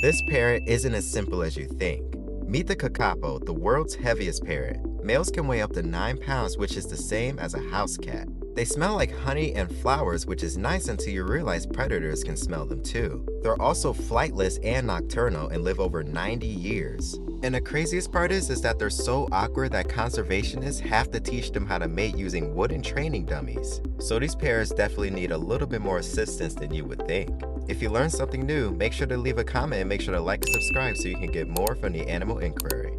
This parrot isn't as simple as you think. Meet the Kakapo, the world's heaviest parrot. Males can weigh up to 9 pounds, which is the same as a house cat. They smell like honey and flowers, which is nice until you realize predators can smell them too. They're also flightless and nocturnal and live over 90 years. And the craziest part is that they're so awkward that conservationists have to teach them how to mate using wooden training dummies. So these parrots definitely need a little bit more assistance than you would think. If you learned something new, make sure to leave a comment and make sure to like and subscribe so you can get more from the Animal Inquiry.